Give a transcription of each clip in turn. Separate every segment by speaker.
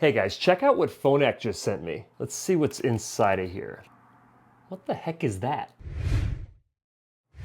Speaker 1: Hey guys, check out what Phonak just sent me. Let's see what's inside of here. What the heck is that?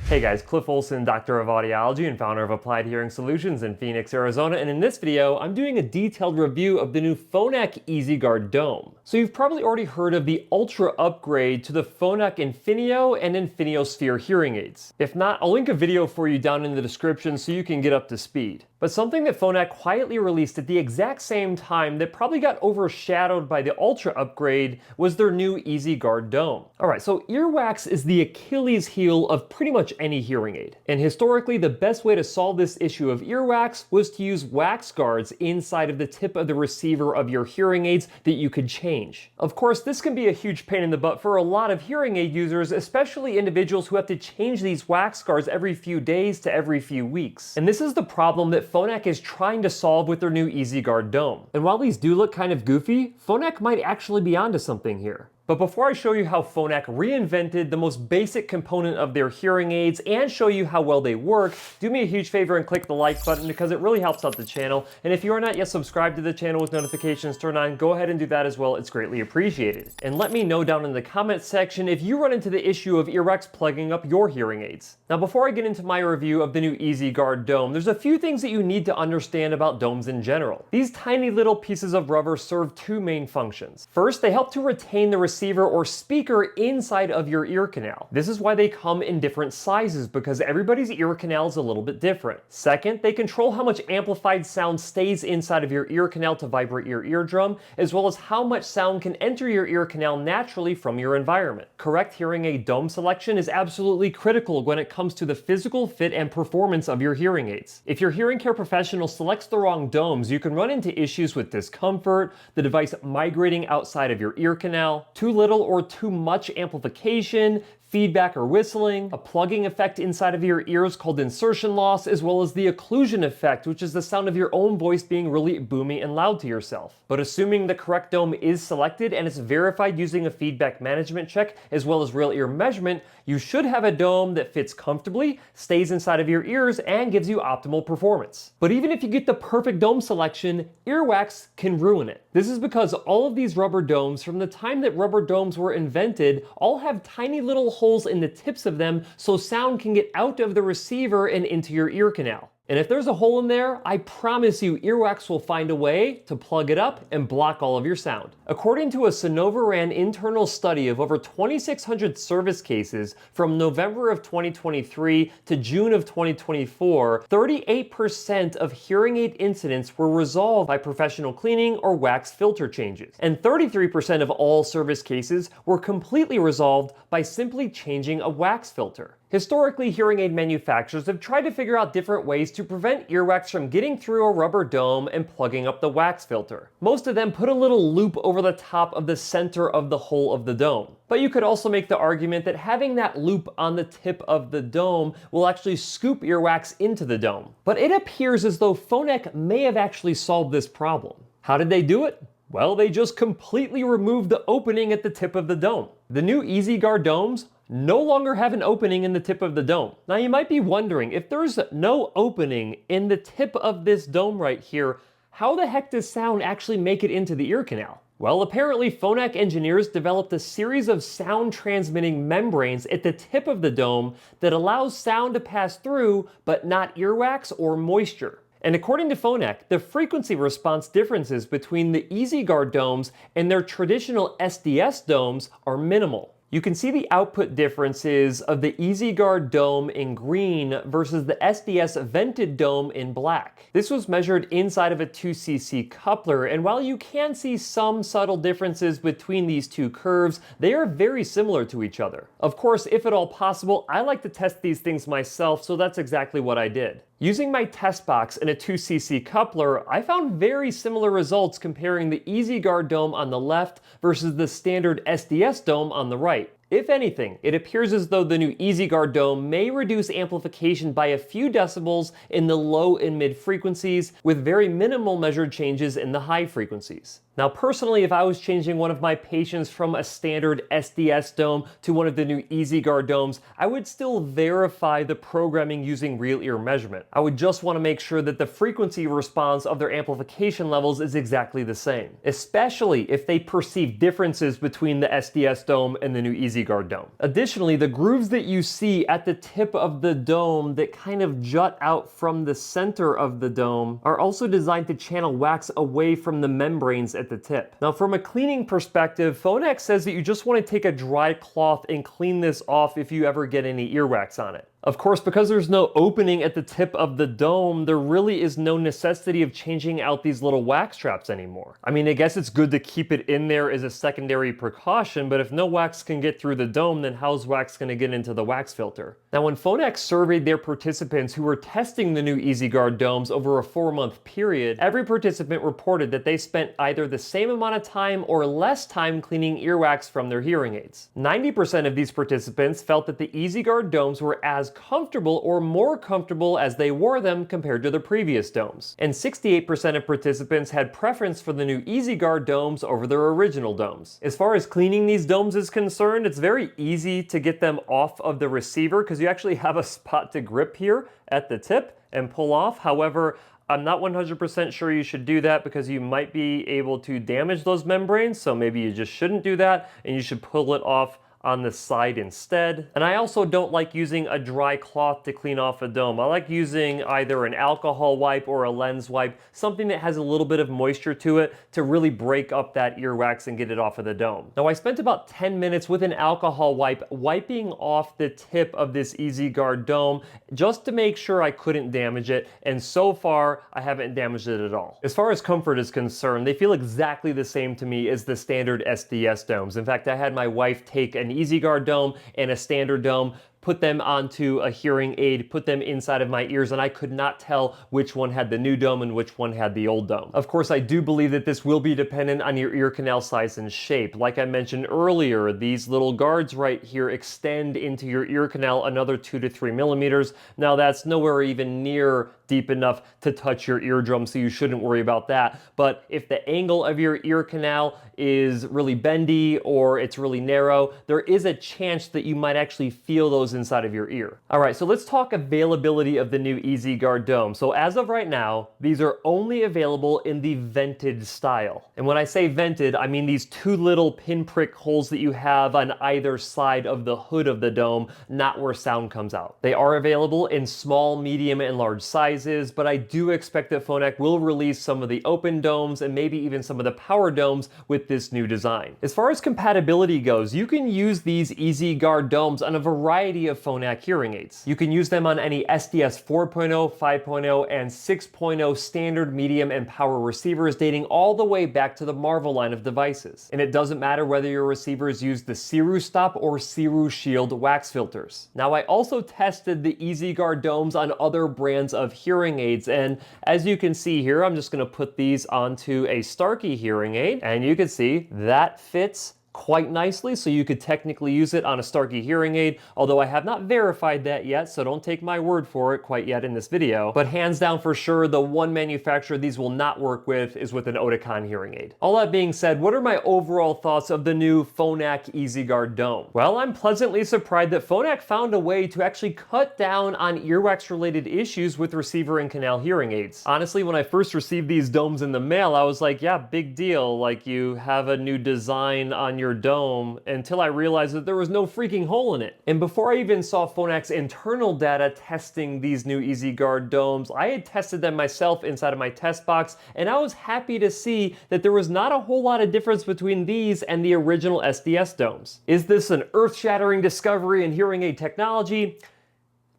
Speaker 1: Hey guys, Cliff Olson, Doctor of Audiology and founder of Applied Hearing Solutions in Phoenix, Arizona, and in this video, I'm doing a detailed review of the new Phonak EasyGuard Dome. So you've probably already heard of the Ultra upgrade to the Phonak Infinio and Infinio Sphere hearing aids. If not, I'll link a video for you down in the description so you can get up to speed. But something that Phonak quietly released at the exact same time that probably got overshadowed by the Ultra upgrade was their new EasyGuard Dome. Alright, so earwax is the Achilles heel of pretty much any hearing aid. And historically, the best way to solve this issue of earwax was to use wax guards inside of the tip of the receiver of your hearing aids that you could change. Of course, this can be a huge pain in the butt for a lot of hearing aid users, especially individuals who have to change these wax guards every few days to every few weeks. And this is the problem that Phonak is trying to solve with their new EasyGuard Dome. And while these do look kind of goofy, Phonak might actually be onto something here. But before I show you how Phonak reinvented the most basic component of their hearing aids and show you how well they work, do me a huge favor and click the like button because it really helps out the channel. And if you are not yet subscribed to the channel with notifications turned on, go ahead and do that as well. It's greatly appreciated. And let me know down in the comment section if you run into the issue of earwax plugging up your hearing aids. Now, before I get into my review of the new EasyGuard Dome, there's a few things that you need to understand about domes in general. These tiny little pieces of rubber serve two main functions. First, they help to retain the receiver or speaker inside of your ear canal. This is why they come in different sizes, because everybody's ear canal is a little bit different. Second, they control how much amplified sound stays inside of your ear canal to vibrate your eardrum, as well as how much sound can enter your ear canal naturally from your environment. Correct hearing aid dome selection is absolutely critical when it comes to the physical fit and performance of your hearing aids. If your hearing care professional selects the wrong domes, you can run into issues with discomfort, the device migrating outside of your ear canal, too little or too much amplification, feedback or whistling, a plugging effect inside of your ears called insertion loss, as well as the occlusion effect, which is the sound of your own voice being really boomy and loud to yourself. But assuming the correct dome is selected and it's verified using a feedback management check as well as real ear measurement, you should have a dome that fits comfortably, stays inside of your ears, and gives you optimal performance. But even if you get the perfect dome selection, earwax can ruin it. This is because all of these rubber domes, from the time that rubber domes were invented, all have tiny little holes in the tips of them so sound can get out of the receiver and into your ear canal. And if there's a hole in there, I promise you earwax will find a way to plug it up and block all of your sound. According to a Sonova-ran internal study of over 2,600 service cases from November of 2023 to June of 2024, 38% of hearing aid incidents were resolved by professional cleaning or wax filter changes. And 33% of all service cases were completely resolved by simply changing a wax filter. Historically, hearing aid manufacturers have tried to figure out different ways to prevent earwax from getting through a rubber dome and plugging up the wax filter. Most of them put a little loop over the top of the center of the hole of the dome. But you could also make the argument that having that loop on the tip of the dome will actually scoop earwax into the dome. But it appears as though Phonak may have actually solved this problem. How did they do it? Well, they just completely removed the opening at the tip of the dome. The new EasyGuard domes no longer have an opening in the tip of the dome. Now you might be wondering, if there's no opening in the tip of this dome right here, how the heck does sound actually make it into the ear canal? Well, apparently Phonak engineers developed a series of sound transmitting membranes at the tip of the dome that allows sound to pass through, but not earwax or moisture. And according to Phonak, the frequency response differences between the EasyGuard domes and their traditional SDS domes are minimal. You can see the output differences of the EasyGuard Dome in green versus the SDS vented dome in black. This was measured inside of a 2cc coupler, and while you can see some subtle differences between these two curves, they are very similar to each other. Of course, if at all possible, I like to test these things myself, so that's exactly what I did. Using my test box and a 2cc coupler, I found very similar results comparing the EasyGuard Dome on the left versus the standard SDS dome on the right. If anything, it appears as though the new EasyGuard Dome may reduce amplification by a few decibels in the low and mid frequencies, with very minimal measured changes in the high frequencies. Now personally, if I was changing one of my patients from a standard SDS dome to one of the new EasyGuard domes, I would still verify the programming using real ear measurement. I would just want to make sure that the frequency response of their amplification levels is exactly the same, especially if they perceive differences between the SDS dome and the new EasyGuard dome. Additionally, the grooves that you see at the tip of the dome that kind of jut out from the center of the dome are also designed to channel wax away from the membranes at the tip. Now, from a cleaning perspective, Phonak says that you just want to take a dry cloth and clean this off if you ever get any earwax on it. Of course, because there's no opening at the tip of the dome, there really is no necessity of changing out these little wax traps anymore. I mean, I guess it's good to keep it in there as a secondary precaution, but if no wax can get through the dome, then how's wax going to get into the wax filter? Now, when Phonak surveyed their participants who were testing the new EasyGuard domes over a 4-month period, every participant reported that they spent either the same amount of time or less time cleaning earwax from their hearing aids. 90% of these participants felt that the EasyGuard domes were as comfortable or more comfortable as they wore them compared to the previous domes. And 68% of participants had preference for the new EasyGuard domes over their original domes. As far as cleaning these domes is concerned, it's very easy to get them off of the receiver because you actually have a spot to grip here at the tip and pull off. However, I'm not 100% sure you should do that because you might be able to damage those membranes, so maybe you just shouldn't do that and you should pull it off on the side instead. And I also don't like using a dry cloth to clean off a dome. I like using either an alcohol wipe or a lens wipe, something that has a little bit of moisture to it to really break up that earwax and get it off of the dome. Now, I spent about 10 minutes with an alcohol wipe wiping off the tip of this EasyGuard dome just to make sure I couldn't damage it, and so far I haven't damaged it at all. As far as comfort is concerned, they feel exactly the same to me as the standard SDS domes. In fact, I had my wife take an EasyGuard dome and a standard dome, put them onto a hearing aid, put them inside of my ears, and I could not tell which one had the new dome and which one had the old dome. Of course, I do believe that this will be dependent on your ear canal size and shape. Like I mentioned earlier, these little guards right here extend into your ear canal another 2 to 3 millimeters. Now, that's nowhere even near deep enough to touch your eardrum, so you shouldn't worry about that. But if the angle of your ear canal is really bendy or it's really narrow, there is a chance that you might actually feel those inside of your ear. All right, so let's talk availability of the new EasyGuard dome. So as of right now, these are only available in the vented style. And when I say vented, I mean these 2 little pinprick holes that you have on either side of the hood of the dome, not where sound comes out. They are available in small, medium, and large sizes, but I do expect that Phonak will release some of the open domes and maybe even some of the power domes with this new design. As far as compatibility goes, you can use these EasyGuard domes on a variety of Phonak hearing aids. You can use them on any SDS 4.0, 5.0, and 6.0 standard, medium, and power receivers dating all the way back to the Marvel line of devices. And it doesn't matter whether your receivers use the Ciru Stop or Ciru Shield wax filters. Now, I also tested the EasyGuard domes on other brands of hearing aids, and as you can see here, I'm just going to put these onto a Starkey hearing aid, and you can see that fits quite nicely, so you could technically use it on a Starkey hearing aid, although I have not verified that yet, so don't take my word for it quite yet in this video. But hands down for sure, the one manufacturer these will not work with is with an Oticon hearing aid. All that being said, what are my overall thoughts of the new Phonak EasyGuard Dome? Well, I'm pleasantly surprised that Phonak found a way to actually cut down on earwax related issues with receiver and canal hearing aids. Honestly, when I first received these domes in the mail, I was like, yeah, big deal, like you have a new design on your dome, until I realized that there was no freaking hole in it. And before I even saw Phonak's internal data testing these new EasyGuard domes, I had tested them myself inside of my test box, and I was happy to see that there was not a whole lot of difference between these and the original SDS domes. Is this an earth-shattering discovery in hearing aid technology?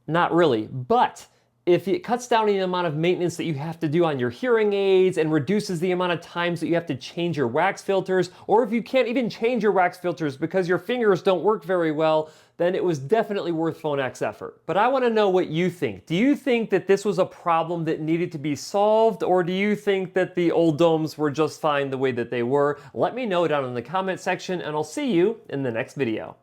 Speaker 1: Not really, but if it cuts down the amount of maintenance that you have to do on your hearing aids and reduces the amount of times that you have to change your wax filters, or if you can't even change your wax filters because your fingers don't work very well, then it was definitely worth Phonak's effort. But I want to know what you think. Do you think that this was a problem that needed to be solved, or do you think that the old domes were just fine the way that they were? Let me know down in the comment section, and I'll see you in the next video.